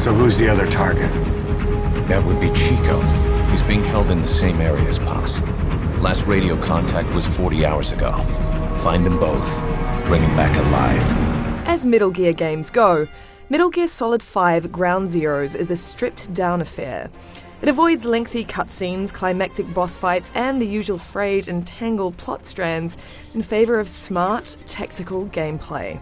So who's the other target? That would be Chico. He's being held in the same area as Pops. Last radio contact was 40 hours ago. Find them both. Bring him back alive. As Metal Gear games go, Metal Gear Solid 5 Ground Zeroes is a stripped-down affair. It avoids lengthy cutscenes, climactic boss fights, and the usual frayed and tangled plot strands in favour of smart, tactical gameplay.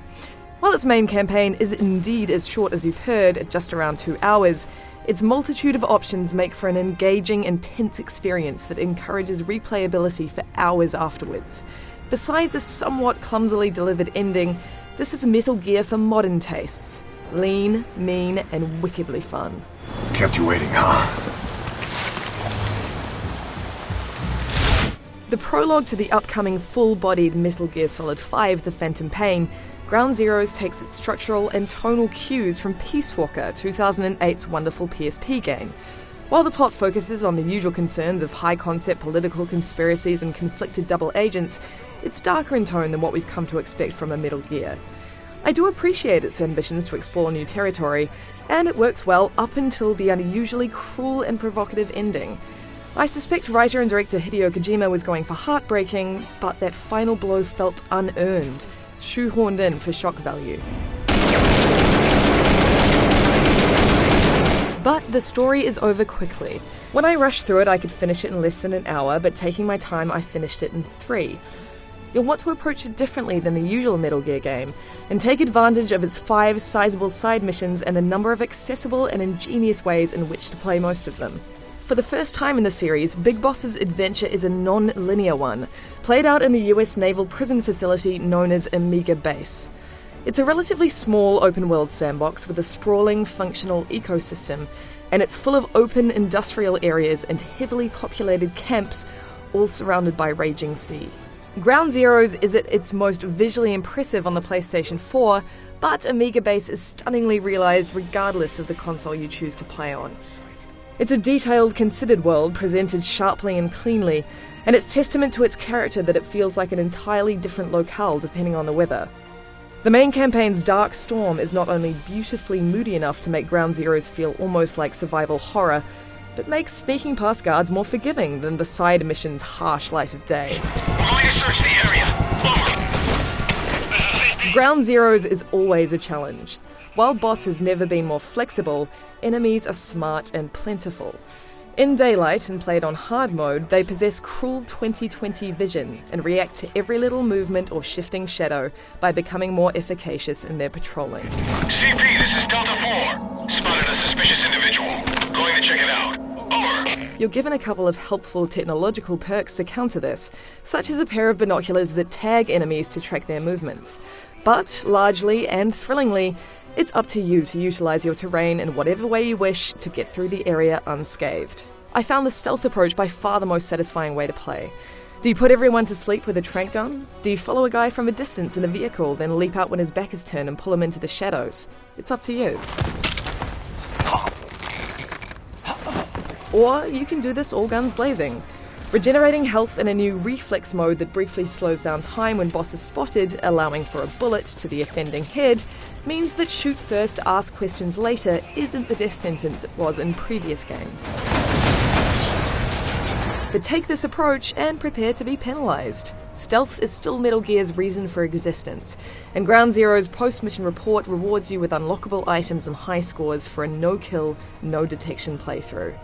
While its main campaign is indeed as short as you've heard, at just around 2 hours, its multitude of options make for an engaging, intense experience that encourages replayability for hours afterwards. Besides a somewhat clumsily delivered ending, this is Metal Gear for modern tastes. Lean, mean, and wickedly fun. Kept you waiting, huh? The prologue to the upcoming full-bodied Metal Gear Solid 5 The Phantom Pain, Ground Zeroes takes its structural and tonal cues from Peace Walker, 2008's wonderful PSP game. While the plot focuses on the usual concerns of high-concept political conspiracies and conflicted double agents, it's darker in tone than what we've come to expect from a Metal Gear. I do appreciate its ambitions to explore new territory, and it works well up until the unusually cruel and provocative ending. I suspect writer and director Hideo Kojima was going for heartbreaking, but that final blow felt unearned, shoehorned in for shock value. But the story is over quickly. When I rushed through it, I could finish it in less than an hour, but taking my time, I finished it in 3. You'll want to approach it differently than the usual Metal Gear game, and take advantage of its 5 sizable side missions and the number of accessible and ingenious ways in which to play most of them. For the first time in the series, Big Boss's adventure is a non-linear one, played out in the US naval prison facility known as Omega Base. It's a relatively small open-world sandbox with a sprawling, functional ecosystem, and it's full of open industrial areas and heavily populated camps, all surrounded by raging sea. Ground Zeroes is at its most visually impressive on the PlayStation 4, but Omega Base is stunningly realised regardless of the console you choose to play on. It's a detailed, considered world presented sharply and cleanly, and it's testament to its character that it feels like an entirely different locale depending on the weather. The main campaign's dark storm is not only beautifully moody enough to make Ground Zeroes feel almost like survival horror, but makes sneaking past guards more forgiving than the side mission's harsh light of day. We're going to search the area. Over. Ground Zeroes is always a challenge. While Boss has never been more flexible, enemies are smart and plentiful. In daylight and played on hard mode, they possess cruel 20/20 vision and react to every little movement or shifting shadow by becoming more efficacious in their patrolling. CP, this is Delta 4. Spotted a suspicious individual. Going to check it out. Over. You're given a couple of helpful technological perks to counter this, such as a pair of binoculars that tag enemies to track their movements. But, largely and thrillingly, it's up to you to utilise your terrain in whatever way you wish to get through the area unscathed. I found the stealth approach by far the most satisfying way to play. Do you put everyone to sleep with a tranq gun? Do you follow a guy from a distance in a vehicle, then leap out when his back is turned and pull him into the shadows? It's up to you. Or you can do this all guns blazing. Regenerating health in a new reflex mode that briefly slows down time when boss is spotted, allowing for a bullet to the offending head, means that shoot first, ask questions later isn't the death sentence it was in previous games. But take this approach and prepare to be penalised. Stealth is still Metal Gear's reason for existence, and Ground Zeroes post-mission report rewards you with unlockable items and high scores for a no-kill, no-detection playthrough.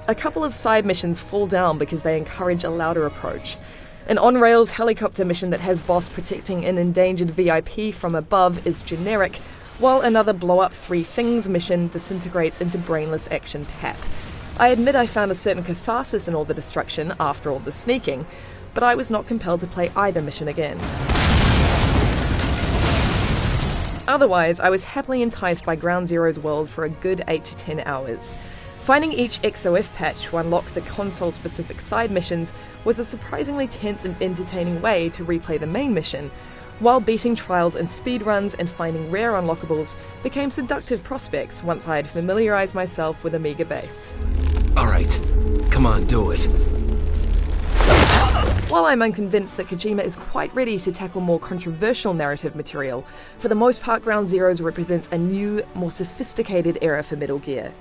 A couple of side missions fall down because they encourage a louder approach. An on-rails helicopter mission that has boss protecting an endangered VIP from above is generic, while another blow-up 3 things mission disintegrates into brainless action pap. I admit I found a certain catharsis in all the destruction after all the sneaking, but I was not compelled to play either mission again. Otherwise, I was happily enticed by Ground Zeroes' world for a good 8 to 10 hours. Finding each XOF patch to unlock the console-specific side missions was a surprisingly tense and entertaining way to replay the main mission, while beating trials and speedruns and finding rare unlockables became seductive prospects once I had familiarised myself with Omega Base. Alright, come on, do it. While I'm unconvinced that Kojima is quite ready to tackle more controversial narrative material, for the most part Ground Zeroes represents a new, more sophisticated era for Metal Gear.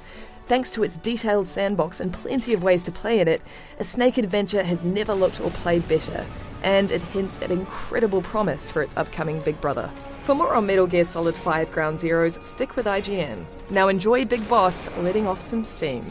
Thanks to its detailed sandbox and plenty of ways to play in it, a Snake adventure has never looked or played better, and it hints at incredible promise for its upcoming big brother. For more on Metal Gear Solid 5 Ground Zeroes, stick with IGN. Now enjoy Big Boss letting off some steam.